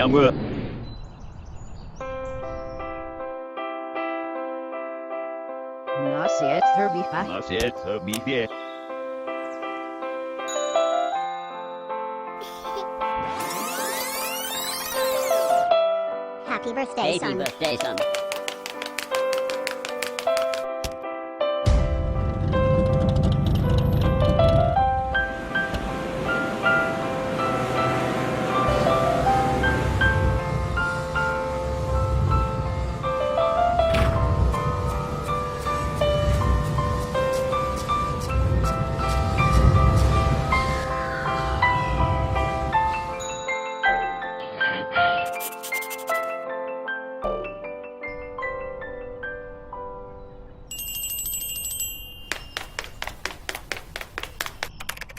양호. Nasiet herbifa. Nasiet herbife. Happy birthday, son. birthday, son.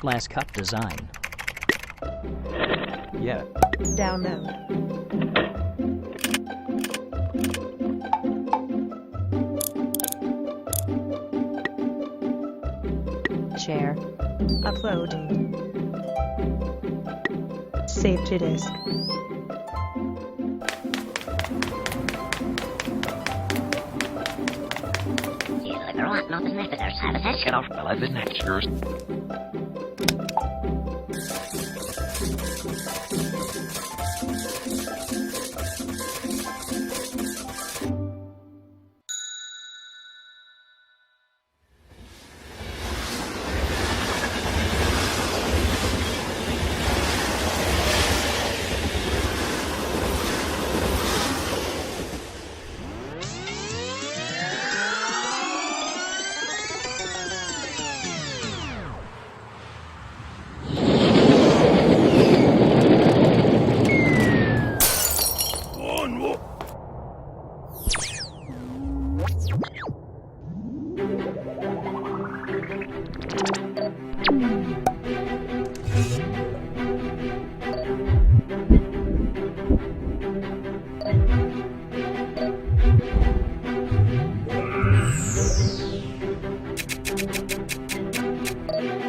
Glass cup design. Yeah. Download. Share. Upload. Save to disk. Get off the living next year's.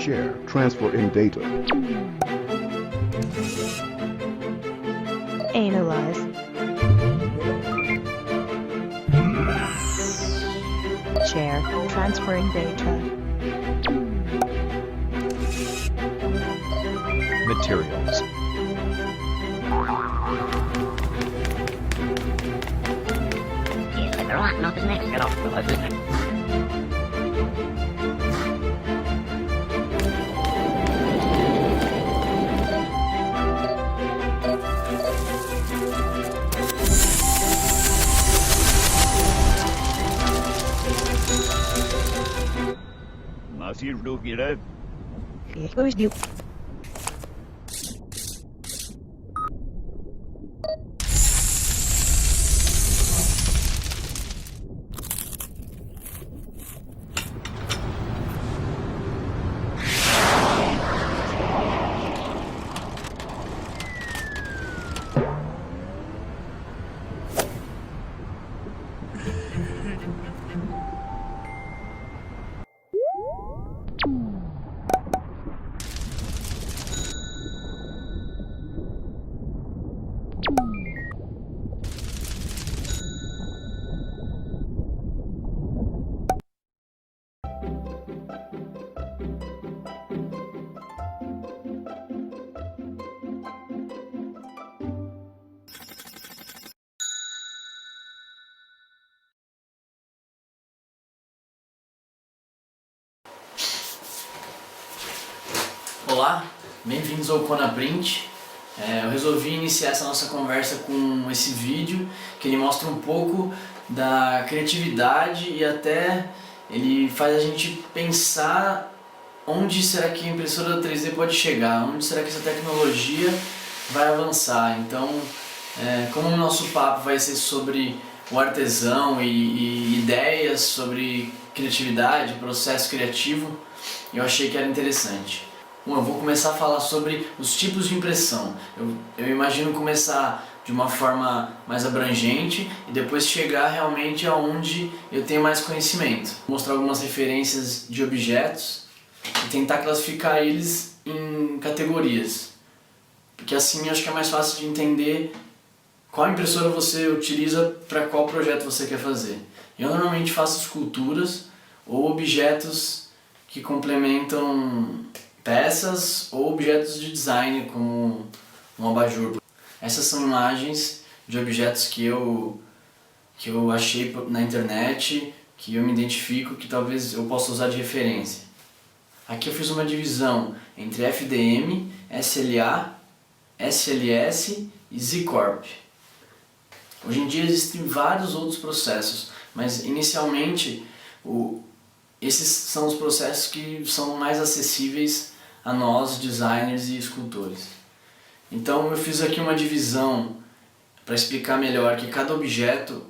Share, transfer in data. Analyze. Share. Transferring data. Materials. Get off the living. Nasir Lugire. Who's you? Olá, bem-vindos ao Conaprint. Eu resolvi iniciar essa nossa conversa com esse vídeo que ele mostra um pouco da criatividade e até ele faz a gente pensar onde será que a impressora 3D pode chegar, onde será que essa tecnologia vai avançar. Então, como o nosso papo vai ser sobre o artesão e ideias sobre criatividade, processo criativo, eu achei que era interessante. Bom, eu vou começar a falar sobre os tipos de impressão. Eu imagino começar de uma forma mais abrangente e depois chegar realmente aonde eu tenho mais conhecimento. Vou mostrar algumas referências de objetos e tentar classificar eles em categorias, porque assim eu acho que é mais fácil de entender qual impressora você utiliza para qual projeto você quer fazer. Eu normalmente faço esculturas ou objetos que complementam peças ou objetos de design, como um abajur. Essas são imagens de objetos que eu achei na internet, que eu me identifico, que talvez eu possa usar de referência. Aqui eu fiz uma divisão entre FDM, SLA, SLS e Z-Corp. Hoje em dia existem vários outros processos, mas inicialmente esses são os processos que são mais acessíveis a nós, designers e escultores. Então eu fiz aqui uma divisão para explicar melhor que cada objeto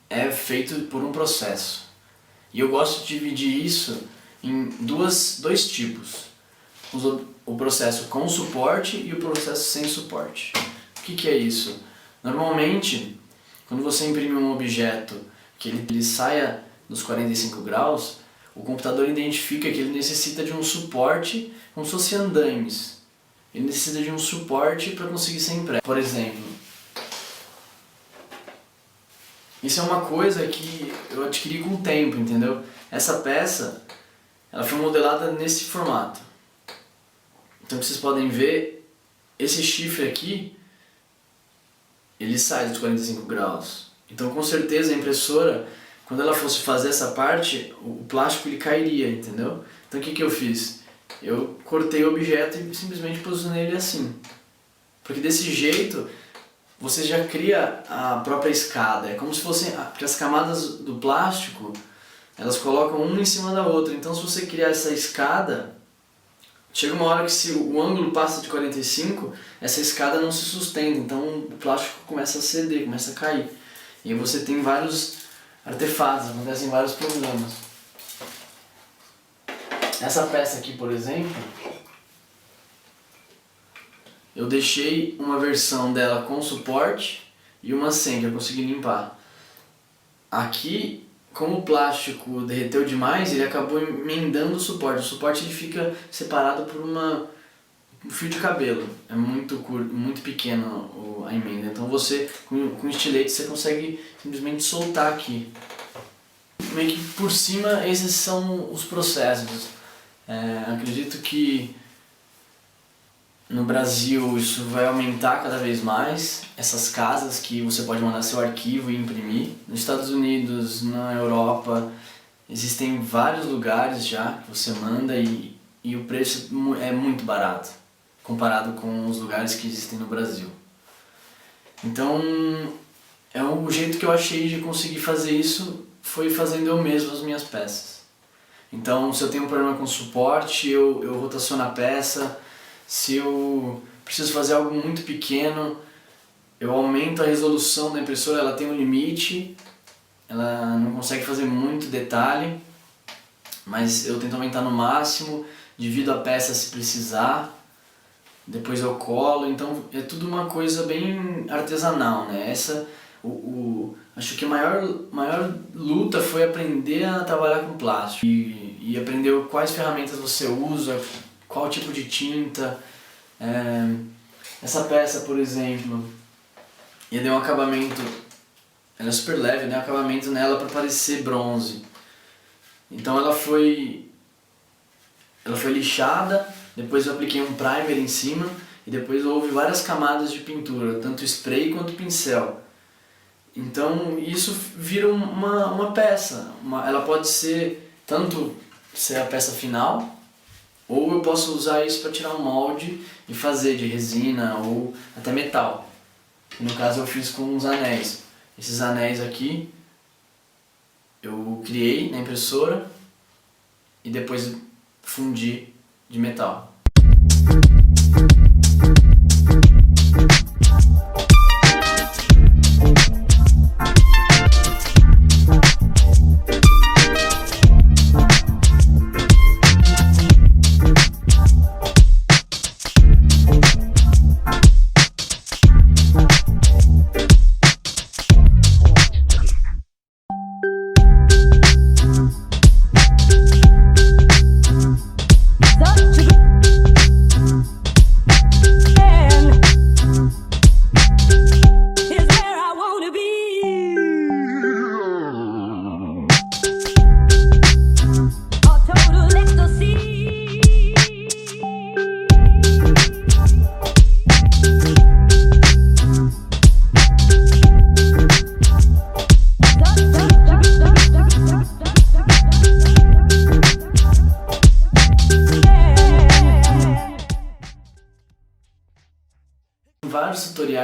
é feito por um processo. E eu gosto de dividir isso em dois tipos. O processo com suporte e o processo sem suporte. O que é isso? Normalmente, quando você imprime um objeto que ele saia dos 45 graus, o computador identifica que ele necessita de um suporte, como se fosse andaimes. Ele necessita de um suporte para conseguir ser impresso. Por exemplo, isso é uma coisa que eu adquiri com o tempo, entendeu? Essa peça, ela foi modelada nesse formato. Então vocês podem ver, esse chifre aqui, ele sai dos 45 graus. Então com certeza a impressora, quando ela fosse fazer essa parte, o plástico ele cairia, entendeu? Então o que eu fiz? Eu cortei o objeto e simplesmente posicionei ele assim. Porque desse jeito, você já cria a própria escada. É como se fossem, porque as camadas do plástico, elas colocam uma em cima da outra. Então se você criar essa escada, chega uma hora que se o ângulo passa de 45, essa escada não se sustenta. Então o plástico começa a ceder, começa a cair. E aí você tem vários artefatos, acontecem vários problemas. Essa peça aqui, por exemplo, eu deixei uma versão dela com suporte e uma sem, que eu consegui limpar. Aqui, como o plástico derreteu demais, ele acabou emendando o suporte. O suporte ele fica separado por um fio de cabelo. É muito curto, muito pequeno a emenda. Então você, com estilete, você consegue simplesmente soltar aqui. Meio que por cima, esses são os processos. Acredito que no Brasil isso vai aumentar cada vez mais, essas casas que você pode mandar seu arquivo e imprimir. Nos Estados Unidos, na Europa, existem vários lugares já que você manda e o preço é muito barato, comparado com os lugares que existem no Brasil. Então, o jeito que eu achei de conseguir fazer isso foi fazendo eu mesmo as minhas peças. Então, se eu tenho um problema com suporte, eu rotaciono a peça. Se eu preciso fazer algo muito pequeno, eu aumento a resolução da impressora, ela tem um limite, ela não consegue fazer muito detalhe, mas eu tento aumentar no máximo, divido a peça se precisar, depois eu colo, então é tudo uma coisa bem artesanal, né? Acho que a maior luta foi aprender a trabalhar com plástico e aprender quais ferramentas você usa, qual tipo de tinta. Essa peça, por exemplo, eu dei um acabamento, ela é super leve, eu dei um acabamento nela para parecer bronze. Então ela foi lixada, depois eu apliquei um primer em cima e depois houve várias camadas de pintura, tanto spray quanto pincel. Então isso vira uma peça, ela pode ser tanto ser a peça final, ou eu posso usar isso para tirar um molde e fazer de resina ou até metal. No caso eu fiz com uns anéis. Esses anéis aqui eu criei na impressora e depois fundi de metal.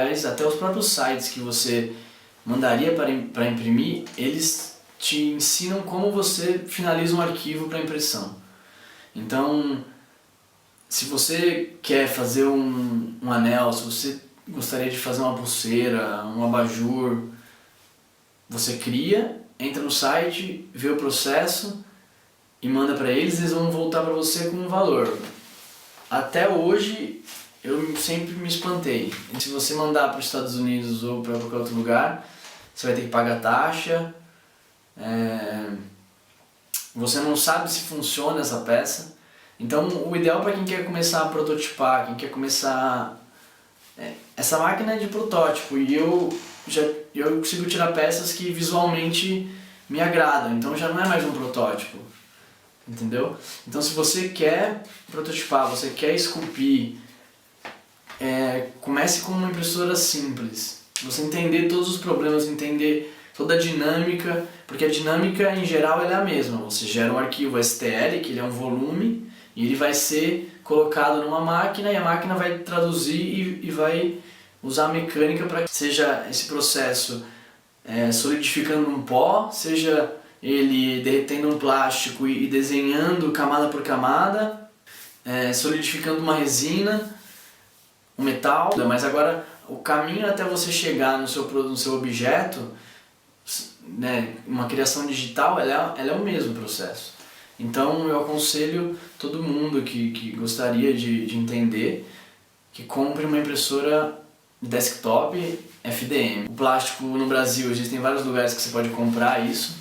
tutoriais, até os próprios sites que você mandaria para imprimir, eles te ensinam como você finaliza um arquivo para impressão. Então, se você quer fazer um anel, se você gostaria de fazer uma pulseira, um abajur, você cria, entra no site, vê o processo e manda para eles vão voltar para você com um valor. Até hoje eu sempre me espantei. Se você mandar para os Estados Unidos ou para qualquer outro lugar, você vai ter que pagar taxa, você não sabe se funciona essa peça. Então o ideal para quem quer começar a prototipar, quem quer começar... essa máquina é de protótipo e eu consigo tirar peças que visualmente me agradam, então já não é mais um protótipo, entendeu? Então se você quer prototipar, você quer esculpir, comece com uma impressora simples. Você entender todos os problemas, entender toda a dinâmica, porque a dinâmica em geral ela é a mesma. Você gera um arquivo STL, que ele é um volume, e ele vai ser colocado numa máquina e a máquina vai traduzir e vai usar a mecânica para que seja esse processo solidificando um pó, seja ele derretendo um plástico e desenhando camada por camada, solidificando uma resina, um metal. Mas agora o caminho até você chegar no seu objeto, né, uma criação digital, ela é o mesmo processo. Então eu aconselho todo mundo que gostaria de entender que compre uma impressora desktop FDM. O plástico no Brasil, existem vários lugares que você pode comprar isso.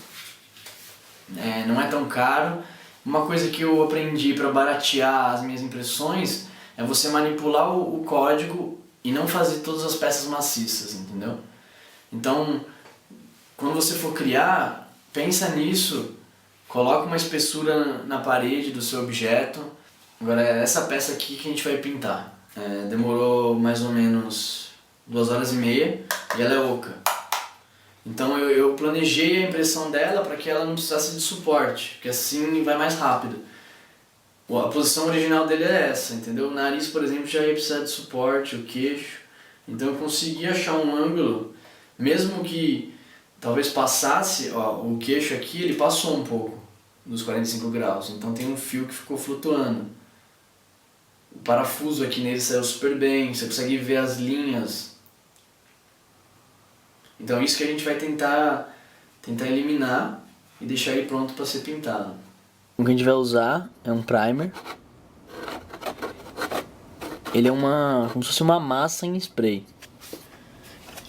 Não é tão caro. Uma coisa que eu aprendi para baratear as minhas impressões é você manipular o código e não fazer todas as peças maciças, entendeu? Então, quando você for criar, pensa nisso. Coloca uma espessura na parede do seu objeto. Agora é essa peça aqui que a gente vai pintar. Demorou mais ou menos 2h30 e ela é oca. Então eu planejei a impressão dela para que ela não precisasse de suporte, porque assim vai mais rápido. A posição original dele é essa, entendeu? O nariz, por exemplo, já ia precisar de suporte, o queixo. Então eu consegui achar um ângulo, mesmo que talvez passasse, o queixo aqui, ele passou um pouco dos 45 graus, então tem um fio que ficou flutuando. O parafuso aqui nele saiu super bem, você consegue ver as linhas. Então isso que a gente vai tentar eliminar e deixar ele pronto para ser pintado. O que a gente vai usar é um primer. Ele é como se fosse uma massa em spray.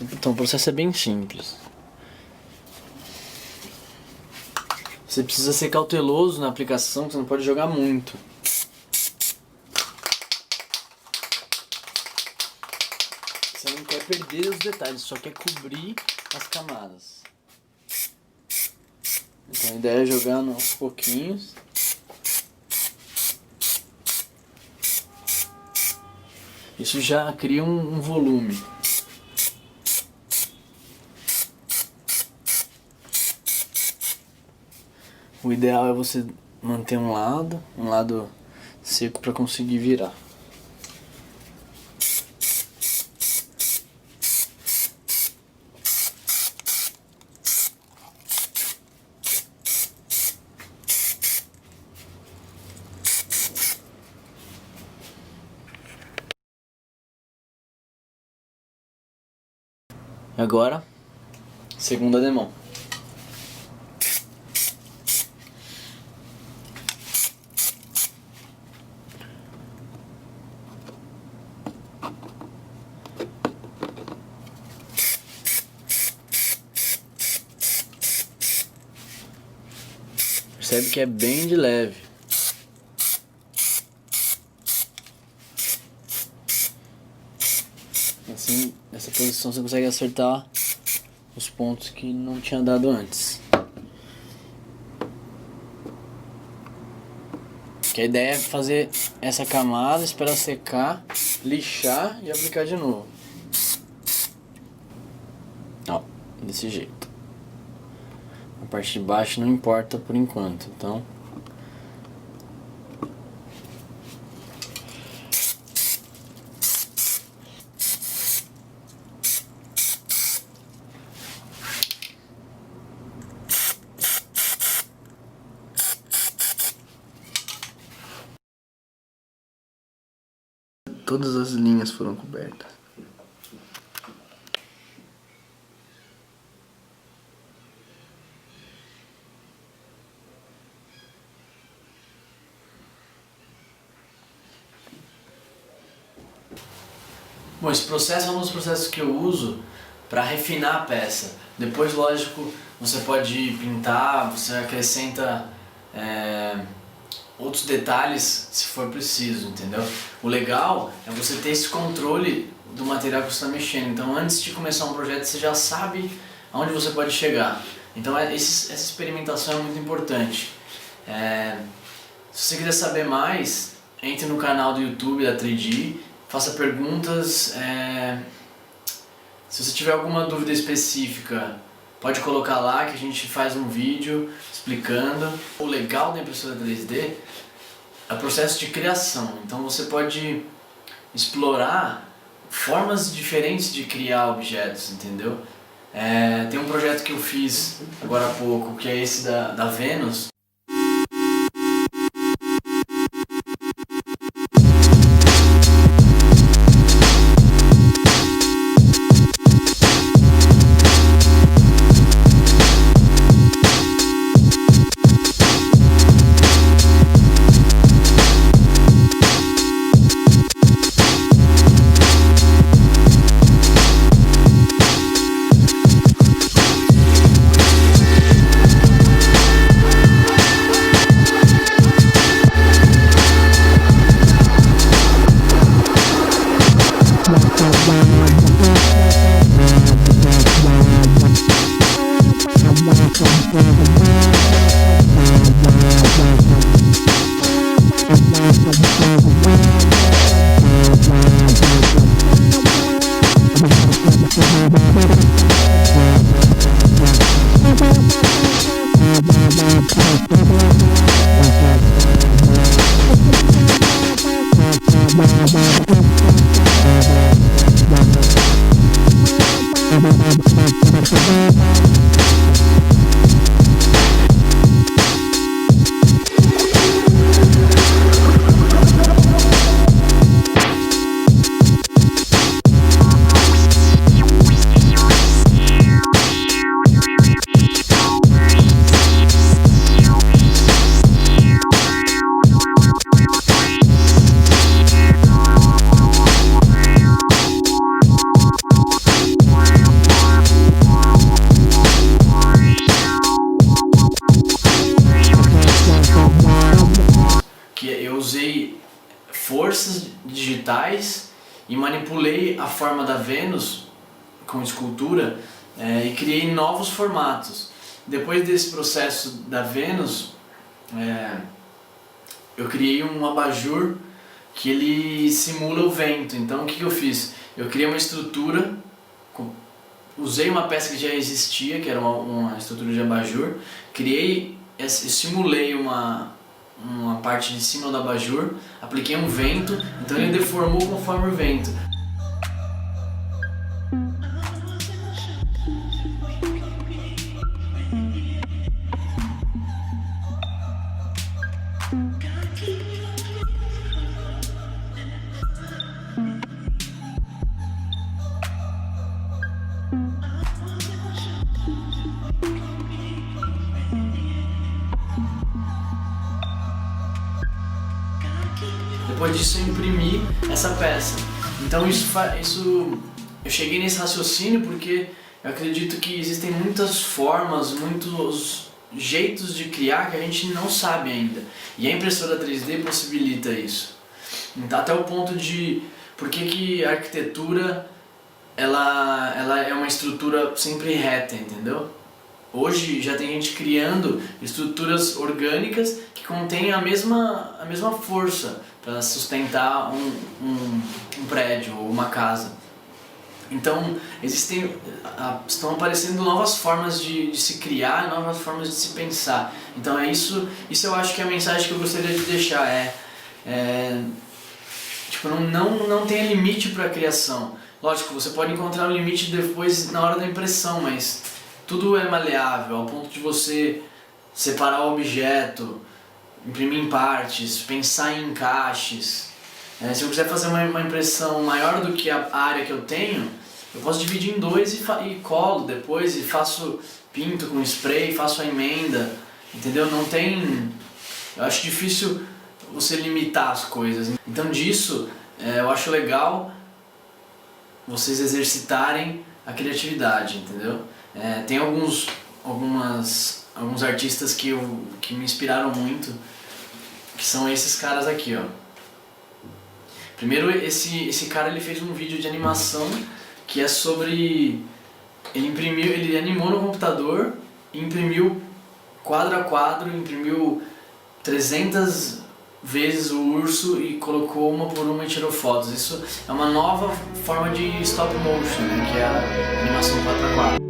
Então o processo é bem simples. Você precisa ser cauteloso na aplicação, você não pode jogar muito. Você não quer perder os detalhes, só quer cobrir as camadas. Então a ideia é jogar aos pouquinhos. Isso já cria um volume. O ideal é você manter um lado seco para conseguir virar. E agora, segunda demão. Percebe que é bem de leve. Assim, nessa posição você consegue acertar os pontos que não tinha dado antes. Que a ideia é fazer essa camada, esperar secar, lixar e aplicar de novo. Ó, desse jeito. A parte de baixo não importa por enquanto, então... todas as linhas foram cobertas. Bom, esse processo é um dos processos que eu uso para refinar a peça. Depois, lógico, você pode pintar, você acrescenta outros detalhes se for preciso, entendeu? O legal é você ter esse controle do material que você está mexendo. Então, antes de começar um projeto, você já sabe aonde você pode chegar. Então, essa experimentação é muito importante. Se você quiser saber mais, entre no canal do YouTube da 3D, faça perguntas. Se você tiver alguma dúvida específica, pode colocar lá que a gente faz um vídeo explicando. O legal da impressora 3D é o processo de criação. Então você pode explorar formas diferentes de criar objetos, entendeu? Tem um projeto que eu fiz agora há pouco, que é esse da Vênus. Forças digitais e manipulei a forma da Vênus com escultura e criei novos formatos. Depois desse processo da Vênus, eu criei um abajur que ele simula o vento. Então o que eu fiz? Eu criei uma estrutura, usei uma peça que já existia, que era uma estrutura de abajur, simulei uma parte de cima do abajur, apliquei um vento, então ele deformou conforme o vento. Depois disso eu imprimi essa peça. Então eu cheguei nesse raciocínio porque eu acredito que existem muitas formas, muitos jeitos de criar que a gente não sabe ainda. E a impressora 3D possibilita isso. Então, até o ponto de por que a arquitetura ela é uma estrutura sempre reta, entendeu? Hoje já tem gente criando estruturas orgânicas que contêm a mesma força para sustentar um prédio ou uma casa. Então estão aparecendo novas formas de se criar, novas formas de se pensar. Então isso eu acho que é a mensagem que eu gostaria de deixar. Tipo, não tem limite para a criação. Lógico, você pode encontrar um limite depois na hora da impressão, mas tudo é maleável, ao ponto de você separar o objeto, imprimir em partes, pensar em encaixes. Se eu quiser fazer uma impressão maior do que a área que eu tenho, eu posso dividir em dois e colo depois e pinto com spray, faço a emenda, entendeu? Não tem... Eu acho difícil você limitar as coisas. Então disso, eu acho legal vocês exercitarem a criatividade, entendeu? Tem alguns artistas que me inspiraram muito, que são esses caras aqui, ó. Primeiro, esse cara ele fez um vídeo de animação que é sobre... Ele animou no computador, imprimiu quadro a quadro, imprimiu 300 vezes o urso e colocou uma por uma e tirou fotos. Isso é uma nova forma de stop motion, né, que é a animação 4x4.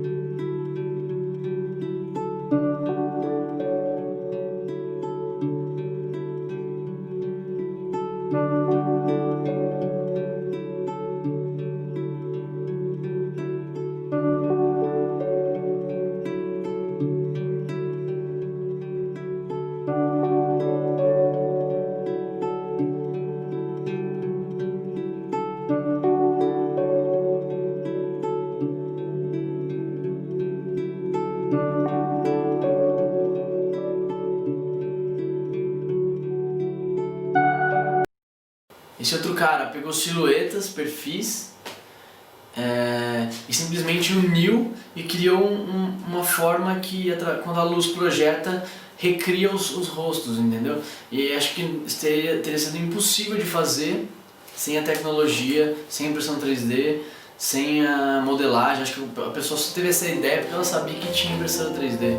Esse outro cara pegou silhuetas, perfis, e simplesmente uniu e criou uma forma que, quando a luz projeta, recria os rostos, entendeu? E acho que teria sido impossível de fazer sem a tecnologia, sem a impressão 3D, sem a modelagem. Acho que a pessoa só teve essa ideia porque ela sabia que tinha impressora 3D.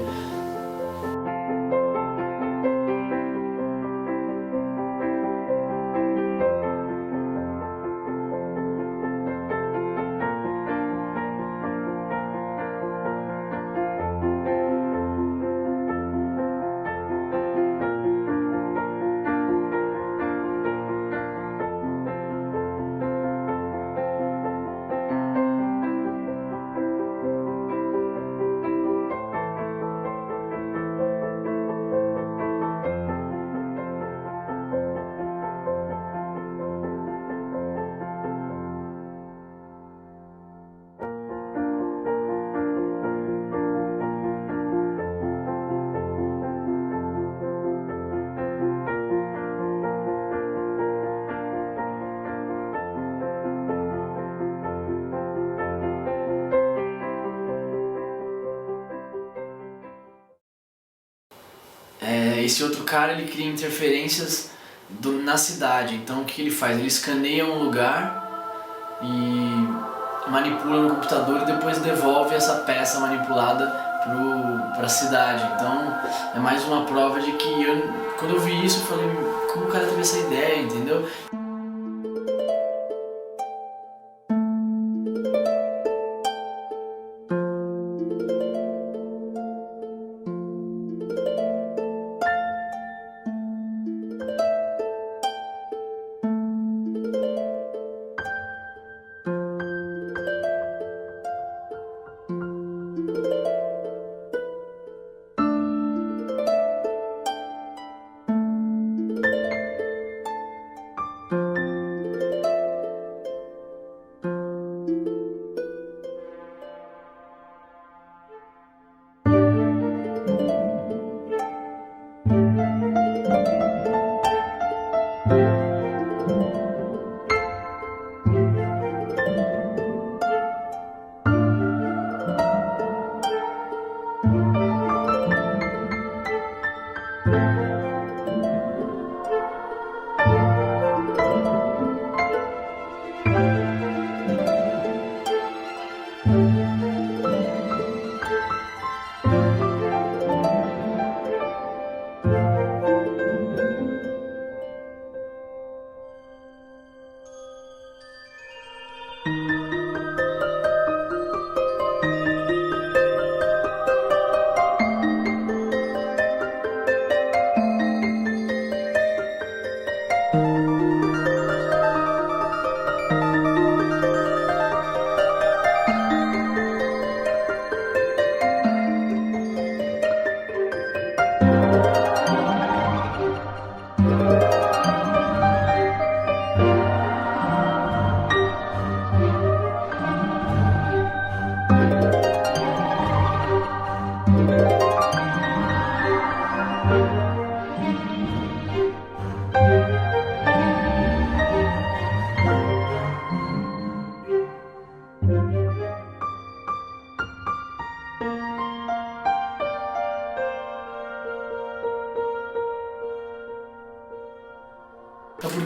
Esse outro cara ele cria interferências na cidade. Então o que ele faz? Ele escaneia um lugar e manipula no computador e depois devolve essa peça manipulada para a cidade. Então é mais uma prova de que quando eu vi isso eu falei, como o cara teve essa ideia, entendeu?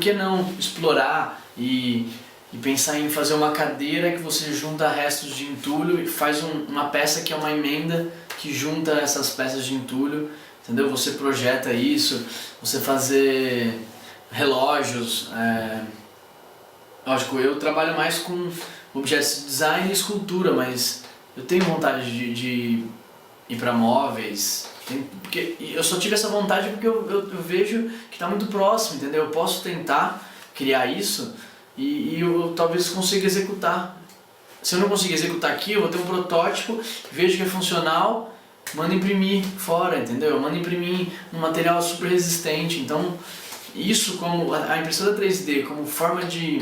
que não explorar e pensar em fazer uma cadeira que você junta restos de entulho e faz uma peça que é uma emenda que junta essas peças de entulho, entendeu? Você projeta isso, você fazer relógios, lógico, eu trabalho mais com objetos de design e escultura, mas eu tenho vontade de ir para móveis, porque eu só tive essa vontade porque eu vejo que está muito próximo, entendeu? Eu posso tentar criar isso e eu talvez consiga executar. Se eu não conseguir executar aqui, eu vou ter um protótipo, vejo que é funcional, mando imprimir fora, entendeu? Eu mando imprimir um material super resistente. Então, isso como a impressora 3D como forma de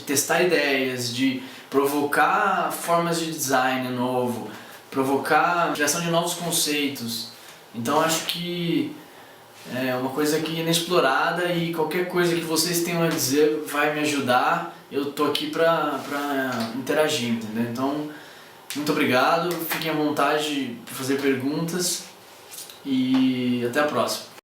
testar ideias, de provocar formas de design novo, provocar a criação de novos conceitos. Então acho que é uma coisa que é inexplorada e qualquer coisa que vocês tenham a dizer vai me ajudar. Eu tô aqui pra interagir, entendeu? Então, muito obrigado, fiquem à vontade para fazer perguntas e até a próxima.